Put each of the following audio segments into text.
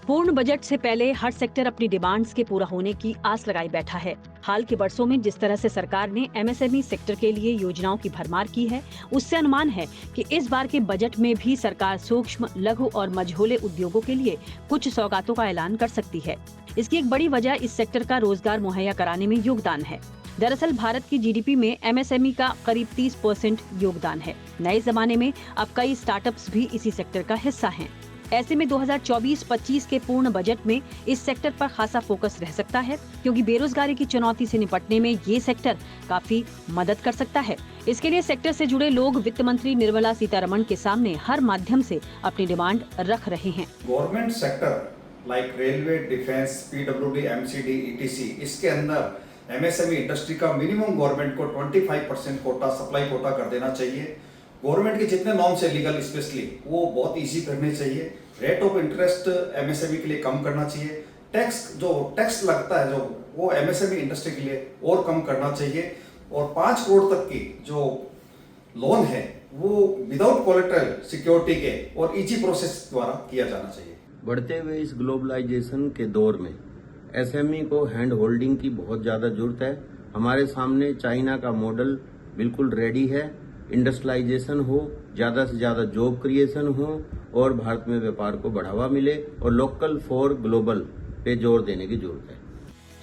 पूर्ण बजट से पहले हर सेक्टर अपनी डिमांड्स के पूरा होने की आस लगाए बैठा है। हाल के वर्षों में जिस तरह से सरकार ने एमएसएमई सेक्टर के लिए योजनाओं की भरमार की है, उससे अनुमान है कि इस बार के बजट में भी सरकार सूक्ष्म, लघु और मझोले उद्योगों के लिए कुछ सौगातों का ऐलान कर सकती है। इसकी एक बड़ी वजह इस सेक्टर का रोजगार मुहैया कराने में योगदान है। दरअसल भारत की जीडीपी में एमएसएमई का करीब 30% योगदान है। नए जमाने में अब कई स्टार्टअप्स भी इसी सेक्टर का हिस्सा हैं। ऐसे में 2024-25 के पूर्ण बजट में इस सेक्टर पर खासा फोकस रह सकता है, क्योंकि बेरोजगारी की चुनौती से निपटने में ये सेक्टर काफी मदद कर सकता है। इसके लिए सेक्टर से जुड़े लोग वित्त मंत्री निर्मला सीतारमण के सामने हर माध्यम से अपनी डिमांड रख रहे हैं। Government sector like railway, defence, PWD, MCD, etc, इसके अंदर एमएसएमई इंडस्ट्री का मिनिमम गवर्नमेंट को 25% कोटा, सप्लाई कोटा कर देना चाहिए। गवर्नमेंट के जितने नॉर्म्स है लीगल स्पेशली, वो बहुत इजी करने चाहिए। रेट ऑफ इंटरेस्ट एमएसएमई के लिए कम करना चाहिए। टैक्स लगता है जो, वो एमएसएमई इंडस्ट्री के लिए और कम करना चाहिए। और 5 करोड़ तक की जो लोन है वो विदाउट कोलेटरल सिक्योरिटी के और इजी प्रोसेस द्वारा किया जाना चाहिए। बढ़ते हुए इस ग्लोबलाइजेशन के दौर में एसएमई को हैंड होल्डिंग की बहुत ज्यादा जरूरत है। हमारे सामने चाइना का मॉडल बिल्कुल रेडी है। इंडस्ट्रियलाइजेशन हो, ज्यादा से ज्यादा जॉब क्रिएशन हो और भारत में व्यापार को बढ़ावा मिले और लोकल फॉर ग्लोबल पे जोर देने की जरूरत है।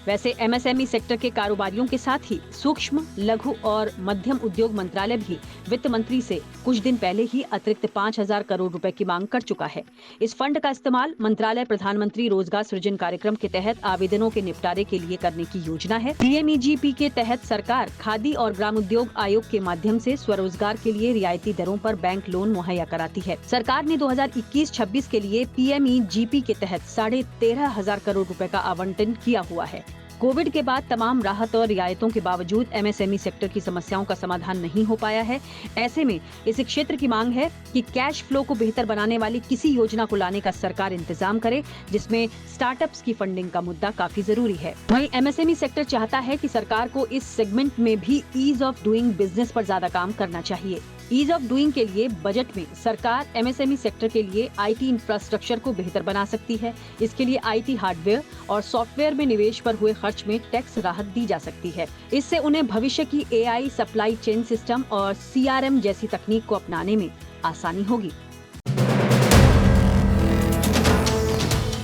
वैसे एमएसएमई सेक्टर के कारोबारियों के साथ ही सूक्ष्म, लघु और मध्यम उद्योग मंत्रालय भी वित्त मंत्री से कुछ दिन पहले ही अतिरिक्त 5,000 करोड़ रुपए की मांग कर चुका है। इस फंड का इस्तेमाल मंत्रालय प्रधानमंत्री रोजगार सृजन कार्यक्रम के तहत आवेदनों के निपटारे के लिए करने की योजना है। पीएमईजीपी के तहत सरकार खादी और ग्राम उद्योग आयोग के माध्यम से स्वरोजगार के लिए रियायती दरों पर बैंक लोन मुहैया कराती है। सरकार ने 2021-26 के लिए पीएमईजीपी के तहत 13,500 करोड़ रुपए का आवंटन किया हुआ है। कोविड के बाद तमाम राहत और रियायतों के बावजूद एमएसएमई सेक्टर की समस्याओं का समाधान नहीं हो पाया है। ऐसे में इस क्षेत्र की मांग है कि कैश फ्लो को बेहतर बनाने वाली किसी योजना को लाने का सरकार इंतजाम करे, जिसमें स्टार्टअप्स की फंडिंग का मुद्दा काफी जरूरी है। वहीं एमएसएमई सेक्टर चाहता है कि सरकार को इस सेगमेंट में भी ईज ऑफ डूइंग बिजनेस पर ज्यादा काम करना चाहिए। ईज ऑफ डूइंग के लिए बजट में सरकार एमएसएमई सेक्टर के लिए आईटी इंफ्रास्ट्रक्चर को बेहतर बना सकती है। इसके लिए आईटी हार्डवेयर और सॉफ्टवेयर में निवेश पर हुए खर्च में टैक्स राहत दी जा सकती है। इससे उन्हें भविष्य की एआई, सप्लाई चेन सिस्टम और सीआरएम जैसी तकनीक को अपनाने में आसानी होगी।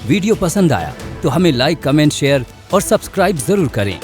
वीडियो पसंद आया तो हमें लाइक, कमेंट, शेयर और सब्सक्राइब जरूर करें।